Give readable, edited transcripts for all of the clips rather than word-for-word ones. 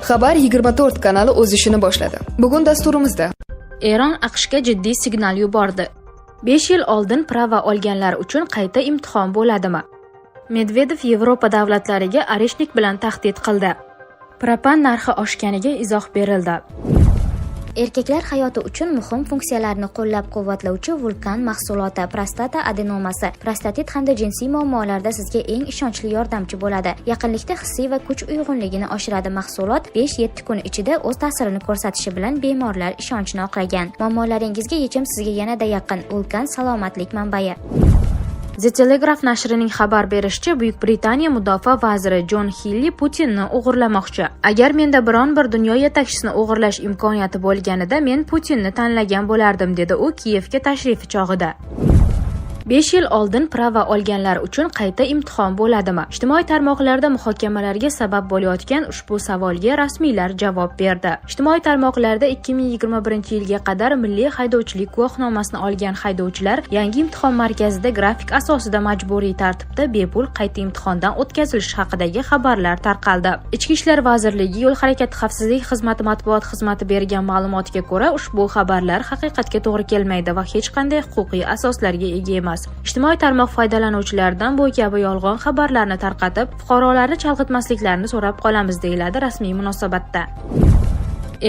Xabar 24 kanali o'z ishini boshladi. Bugun dasturimizda Eron AQShga jiddiy signal yubordi. 5 yil oldin prava olganlar uchun qayta imtihon bo'ladimi? Medvedev Yevropa davlatlariga areshnik bilan tahdid qildi. Propan narxi oshganiga izoh berildi. Erkaklar hayoti uchun muhim funksiyalarni qo'llab-quvvatlovchi vulkan mahsuloti prostata adenomasi, prostatit hamda jinsiy muammolarda sizga eng ishonchli yordamchi bo'ladi. Yaqinlikda hissiy va kuch uyg'unligini oshiradi. Mahsulot 5-7 kun ichida o'z ta'sirini ko'rsatishi bilan bemorlar ishonchni oqlagan. Muammolaringizga yechim sizga yanada yaqin. Vulkan salomatlik manbai. The Telegraph nashrining xabar berishicha, Buyuk Britaniya mudofaa vaziri Jon Hilli Putinni o'g'irlamoqchi. Agar menda biron bir dunyo yetakchisini o'g'irlash imkoniyati bo'lganida, men Putinni tanlagan bo'lardim, dedi u Kiyevga tashrifi chog'ida. 5 yil oldin prava olganlar uchun qayta imtihon bo'ladimi? Ijtimoiy tarmoqlarda muhokamalarga sabab bo'layotgan ushbu savolga rasmiylar javob berdi. Ijtimoiy tarmoqlarda 2021-yilga qadar milliy haydovchilik guvohnomasini olgan haydovchilar yangi imtihon markazida grafik asosida majburiy tartibda bepul qayta imtihondan o'tkazilishi haqidagi xabarlar tarqaldi. Ichki ishlar vazirligi yo'l harakati xavfsizlik xizmati matbuot xizmati bergan ma'lumotga ko'ra, ushbu xabarlar haqiqatga to'g'ri kelmaydi va hech qanday huquqiy asoslarga ega emas. Ijtimoiy tarmoq foydalanuvchilaridan bu kabi yolg'on xabarlarni tarqatib, fuqarolarni chalg'itmasliklarini so'rab qolamiz, deyiladi rasmiy munosabatda.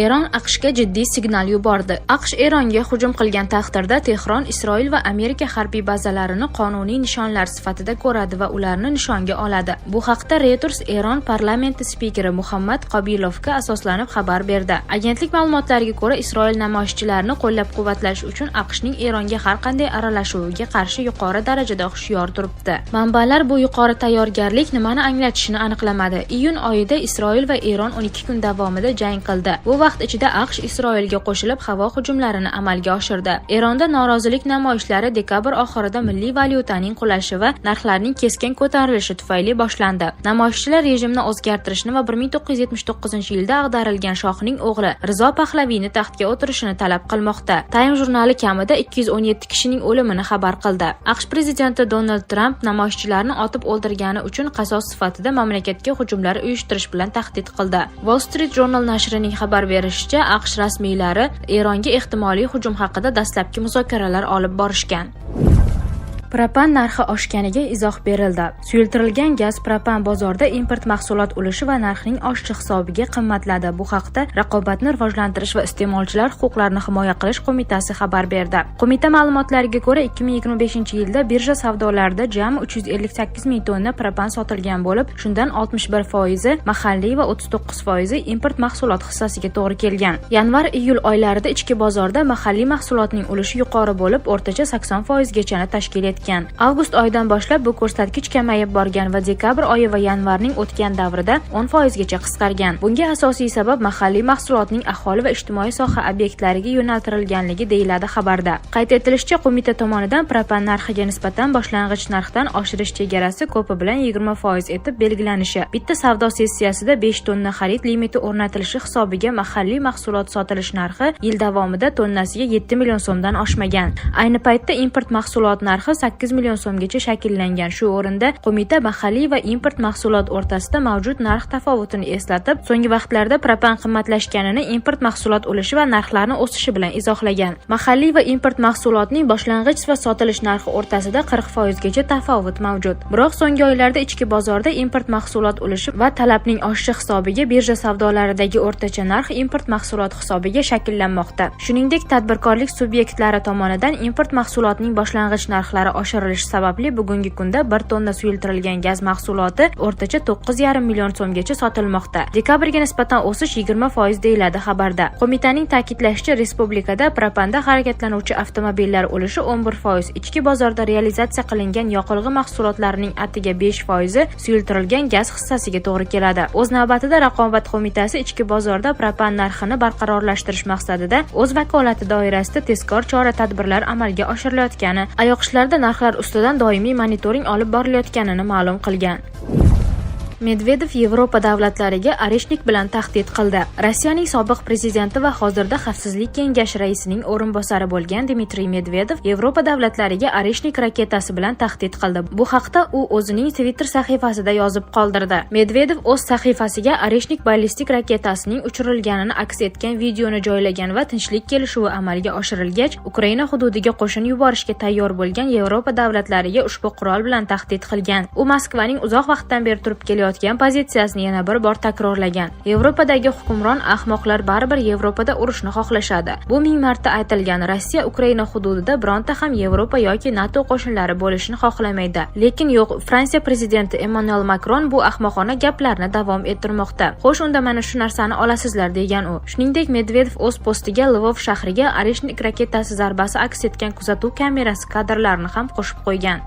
Eron AQShga jiddiy signal yubordi. AQSh Eronga hujum qilgan taqdirda Tehron Isroil va Amerika harbiy bazalarini qonuniy nishonlar sifatida ko'radi va ularni nishonga oladi. Bu haqda Reuters Eron parlamenti spikeri Muhammad Qobilovga asoslanib xabar berdi. Agentlik ma'lumotlariga ko'ra, Isroil namoyishchilarni qo'llab-quvvatlash uchun AQShning Eronga har qanday aralashuviga qarshi yuqori darajada hushyor turibdi. Manbalar bu yuqori tayyorgarlik nimani anglatishini aniqlamadi. Iyun oyida Isroil va Eron 12 kun davomida jang qildi. Bu vaqt ichida AQSh Isroilga qo'shilib havo hujumlarini amalga oshirdi. Eronda norozilik namoyishlari dekabr oxirida milliy valyutaning qulashi va narxlarning keskin ko'tarilishi tufayli boshlandi. Namoyishchilar rejimni o'zgartirishni va 1979-yilda ag'darilgan shohning o'g'li Rizo Pahlaviyni taxtga o'tirishini talab qilmoqda. Time jurnali kamida 217 kishining o'limini xabar qildi. AQSh prezidenti Donald Tramp namoyishchilarni otib o'ldirgani uchun qasos sifatida mamlakatga hujumlar uyushtirish bilan tahdid qildi. Wall Street Journal nashrining xabar berishicha, AQSh rasmiylari Eronga ehtimoliy hujum haqida dastlabki muzokaralar olib borishgan. Propan narxi oshganiga izoh berildi. Suyultirilgan gaz propan bozorda import mahsulot ulushi va narxining oshishi hisobiga qimmatladi. Bu haqda Raqobatni rivojlantirish va iste'molchilar huquqlarini himoya qilish qo'mitasi xabar berdi. Qo'mita ma'lumotlariga ko'ra, 2025-yilda birja savdolarida jami 358 ming tonna propan sotilgan bo'lib, shundan 61% mahalliy va 39% import mahsulot hissasiga to'g'ri kelgan. Yanvar-iyul oylarida ichki bozorda mahalliy mahsulotning ulushi yuqori bo'lib, o'rtacha 80% gachani tashkil etgan. Avgust oyidan boshlab bu ko'rsatkich kamayib borgan va dekabr oyi va yanvarning o'tgan davrida 10% gacha qisqargan. Bunga asosiy sabab mahalliy mahsulotning aholi va ijtimoiy soha obyektlariga yo'naltirilganligi, deyiladi xabarda. Qayd etilishicha, qo'mita tomonidan propan narxiga nisbatan boshlang'ich narxdan oshirish chegarasi ko'pi bilan 20% etib belgilanishi, bitta savdo sessiyasida 5 tonna xarid limiti o'rnatilishi hisobiga mahalliy mahsulot sotilish narxi yil davomida tonnasiga 7 million so'mdan oshmagan. Ayni paytda import mahsulot narxi 8 million so'mgacha shakllangan. Shu o'rinda qo'mita mahalliy va import mahsulot o'rtasida mavjud narx tafovutini eslatib, so'nggi vaqtlarda propan qimmatlashganini import mahsulot ulushi va narxlarning o'sishi bilan izohlagan. Mahalliy va import mahsulotning boshlang'ich va sotilish narxi o'rtasida 40% gacha tafovut mavjud. Biroq so'nggi oylarda ichki bozorda import mahsulot ulushi va talabning oshishi hisobiga birja savdolaridagi o'rtacha narx import mahsulot hisobiga shakllanmoqda. Shuningdek, tadbirkorlik subyektlari tomonidan import mahsulotining boshlang'ich narxlari oshirilishi sababli bugungi kunda 1 tonna suyultirilgan gaz mahsuloti o'rtacha 9,5 million so'mgacha sotilmoqda. Dekabrga nisbatan o'sish 20% deyiladi xabarda. Qo'mitaning ta'kidlashicha, respublikada propanda harakatlanuvchi avtomobillar ulushi 11%, ichki bozorda realizatsiya qilingan yoqilg'i mahsulotlarining atiga 5%, suyultirilgan gaz hissasiga to'g'ri keladi. O'z navbatida Raqobat qo'mitasi ichki bozorda propan narxini barqarorlashtirish maqsadida o'z vakolati doirasida tezkor chora-tadbirlar amalga oshirilayotgani, oyoqishlarda narxlar ustidan doimiy monitoring olib borilayotganini ma'lum qilgan. Medvedev Yevropa davlatlariga Areshnik bilan tahdid qildi. Rossiyaning sobiq prezidenti va hozirda Xavfsizlik kengashi raisining o'rinbosari bo'lgan Dmitriy Medvedev Yevropa davlatlariga Areshnik raketasi bilan tahdid qildi. Bu haqda u o'zining Twitter sahifasida yozib qoldirdi. Medvedev o'z sahifasiga Areshnik ballistik raketasining uchirilganini aks etgan videoni joylagan va tinchlik kelishuvi amalga oshirilgach, Ukraina hududiga qo'shin yuborishga tayyor bo'lgan Yevropa davlatlariga ushbu qurol bilan tahdid qilgan. U Moskvaning uzoq vaqtdan beri turib kelayotgan pozitsiyasini yana bir bor takrorlagan. Yevropadagi hukmron ahmoqlar baribir Yevropada urushni xohlashadi. Bu ming marta aytilgan. Rossiya Ukraina hududida bironta ham Yevropa yoki NATO qo'shinlari bo'lishini xohlamaydi. Lekin yo'q, Fransiya prezidenti Emmanuel Macron bu ahmoqona gaplarni davom ettirmoqda. Xo'sh, unda mana shu narsani olasizlar degan u. Shuningdek, Medvedev o'z postiga Lvov shahriga Areshnik raketasi zarbasi aks etgan kuzatuv kamerasi kadrlarini ham qo'shib qo'ygan.